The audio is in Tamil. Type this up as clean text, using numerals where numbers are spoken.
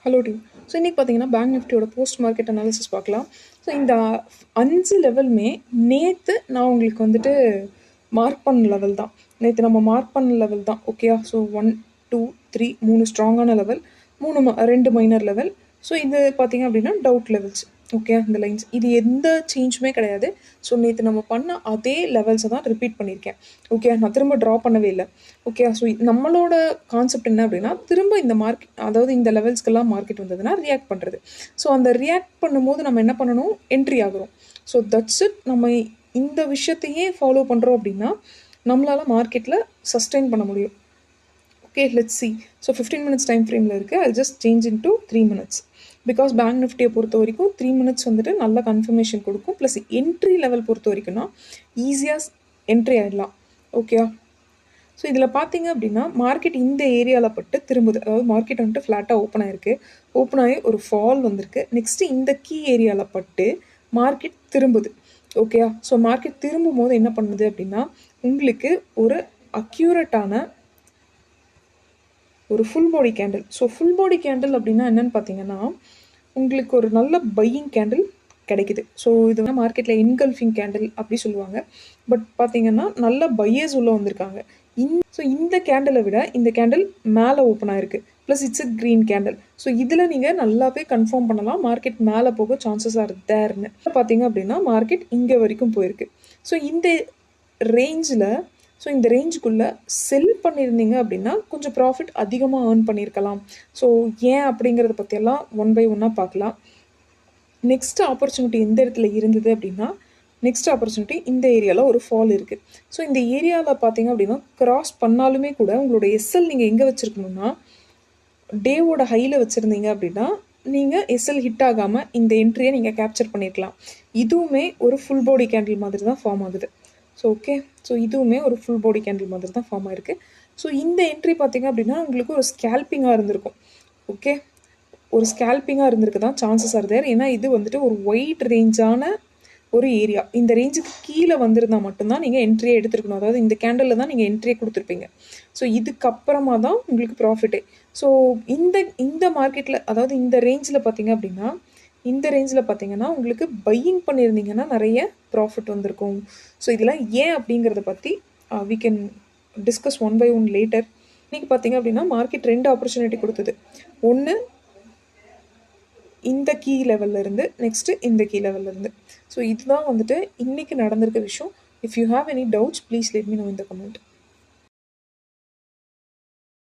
Hello team. ஸோ இன்றைக்கி பார்த்தீங்கன்னா பேங்க் நிஃப்டியோட போஸ்ட் மார்க்கெட் அனாலிசிஸ் பார்க்கலாம். ஸோ இந்த 5 லெவலுமே நேற்று நான் உங்களுக்கு வந்துட்டு மார்க் பண்ண லெவல் தான். நேற்று நம்ம மார்க் பண்ண லெவல் தான். ஓகேயா? ஸோ 1 2 3 3 ஸ்ட்ராங்கான லெவல், 2 மைனர் லெவல். ஸோ இது பார்த்தீங்க அப்படின்னா டவுட் லெவல்ஸ். ஓகே, இந்த லைன்ஸ் இது எந்த சேஞ்சுமே கிடையாது. ஸோ நேற்று நம்ம பண்ண அதே லெவல்ஸை தான் ரிப்பீட் பண்ணியிருக்கேன். ஓகே, நான் திரும்ப ட்ரா பண்ணவே இல்லை. ஓகே, ஸோ நம்மளோட கான்செப்ட் என்ன அப்படின்னா, திரும்ப இந்த மார்க்கெட், அதாவது இந்த லெவல்ஸ்க்கெல்லாம் மார்க்கெட் வந்ததுன்னா ரியாக்ட் பண்ணுறது. ஸோ அந்த ரியாக்ட் பண்ணும்போது நம்ம என்ன பண்ணணும், என்ட்ரி ஆகிறோம். So that's it. நம்ம இந்த விஷயத்தையே ஃபாலோ பண்ணுறோம் அப்படின்னா நம்மளால் மார்க்கெட்டில் சஸ்டெயின் பண்ண முடியும். Okay, let's see. So 15 minutes time ஃப்ரேமில் இருக்குது. I just change in to 3 minutes. Because bank நிஃப்டியை பொறுத்த வரைக்கும் 3 மினிட்ஸ் வந்துட்டு நல்ல கன்ஃபர்மேஷன் கொடுக்கும். ப்ளஸ் என்ட்ரி லெவல் பொறுத்த வரைக்கும்னா ஈஸியாக என்ட்ரி ஆகிடலாம். ஓகேயா? ஸோ இதில் பார்த்தீங்க அப்படின்னா மார்க்கெட் இந்த ஏரியாவில் பட்டு திரும்புது. அதாவது மார்க்கெட் வந்துட்டு ஃப்ளாட்டாக ஓப்பன் ஆகிருக்கு. ஓப்பன் ஆகி ஒரு ஃபால் வந்திருக்கு. நெக்ஸ்ட்டு இந்த கீ ஏரியாவில் பட்டு மார்க்கெட் திரும்புது. ஓகேயா? ஸோ மார்க்கெட் திரும்பும் போது என்ன பண்ணுது அப்படின்னா உங்களுக்கு ஒரு அக்யூரேட்டான ஒரு full body candle. So full body candle அப்படின்னா என்னென்னு பார்த்தீங்கன்னா உங்களுக்கு ஒரு நல்ல பையிங் கேண்டில் கிடைக்குது. ஸோ இது வந்து மார்க்கெட்டில் இன்கல்ஃபிங் கேண்டில் அப்படி சொல்லுவாங்க. பட் பார்த்தீங்கன்னா நல்ல பையர்ஸ் உள்ளே வந்திருக்காங்க. ஸோ இந்த கேண்டிலை விட இந்த கேண்டில் மேலே ஓப்பன் ஆகிருக்கு. Plus it's a green candle. So இதில் நீங்கள் நல்லாவே கன்ஃபார்ம் பண்ணலாம் மார்க்கெட் மேலே போக சான்சஸ் ஆர் தேர்னு. பார்த்தீங்க அப்படின்னா மார்க்கெட் இங்கே வரைக்கும் போயிருக்கு. ஸோ இந்த ரேஞ்சில், ஸோ இந்த ரேஞ்சுக்குள்ளே செல் பண்ணியிருந்தீங்க அப்படின்னா கொஞ்சம் ப்ராஃபிட் அதிகமாக ஏர்ன் பண்ணியிருக்கலாம். ஸோ ஏன் அப்படிங்கிறத பற்றியெல்லாம் ஒன் பை ஒன்னாக பார்க்கலாம். நெக்ஸ்ட் ஆப்பர்ச்சுனிட்டி எந்த இடத்துல இருந்தது அப்படின்னா, நெக்ஸ்ட் ஆப்பர்ச்சுனிட்டி இந்த ஏரியாவில் ஒரு ஃபால் இருக்குது. ஸோ இந்த ஏரியாவில் பார்த்தீங்க அப்படின்னா கிராஸ் பண்ணாலுமே கூட உங்களோட எஸ்எல் நீங்கள் எங்கே வச்சுருக்கணும்னா டேவோட ஹையில் வச்சுருந்தீங்க அப்படின்னா நீங்கள் எஸ்எல் ஹிட் ஆகாமல் இந்த என்ட்ரியை நீங்கள் கேப்சர் பண்ணியிருக்கலாம். இதுவுமே ஒரு ஃபுல் பாடி கேண்டில் மாதிரி தான் ஃபார்ம் ஆகுது. ஸோ ஓகே, ஸோ இதுவுமே ஒரு ஃபுல் பாடி கேண்டில் மாதிரி தான் ஃபார்ம் ஆகிருக்கு. ஸோ இந்த என்ட்ரி பார்த்தீங்க அப்படின்னா உங்களுக்கு ஒரு ஸ்கேல்பிங்காக இருந்திருக்கும். ஓகே, ஒரு ஸ்கேல்பிங்காக இருந்திருக்கு தான் சான்சஸ் ஆர் தேர். ஏன்னா இது வந்துட்டு ஒரு ஒயிட் ரேஞ்சான ஒரு ஏரியா. இந்த ரேஞ்சுக்கு கீழே வந்திருந்தால் மட்டும்தான் நீங்கள் என்ட்ரியை எடுத்துருக்கணும். அதாவது இந்த கேண்டலில் தான் நீங்கள் என்ட்ரியை கொடுத்துருப்பீங்க. ஸோ இதுக்கப்புறமா தான் உங்களுக்கு ப்ராஃபிட்டே. ஸோ இந்த மார்க்கெட்டில், அதாவது இந்த ரேஞ்சில் பார்த்தீங்க அப்படின்னா, இந்த ரேஞ்சில் பார்த்தீங்கன்னா உங்களுக்கு பையிங் பண்ணியிருந்தீங்கன்னா நிறைய ப்ராஃபிட் வந்திருக்கும். ஸோ இதெல்லாம் ஏன் அப்படிங்கிறத பற்றி we can discuss one by one later. இன்றைக்கி பார்த்தீங்க அப்படின்னா மார்க்கெட் 2 ஆப்பர்ச்சுனிட்டி கொடுத்தது. ஒன்று இந்த கீ லெவலில் இருந்து, நெக்ஸ்ட்டு இந்த கீ லெவலில் இருந்து. ஸோ இதுதான் வந்துட்டு இன்றைக்கி நடந்திருக்க விஷயம். If you have any doubts please let me know in the comment.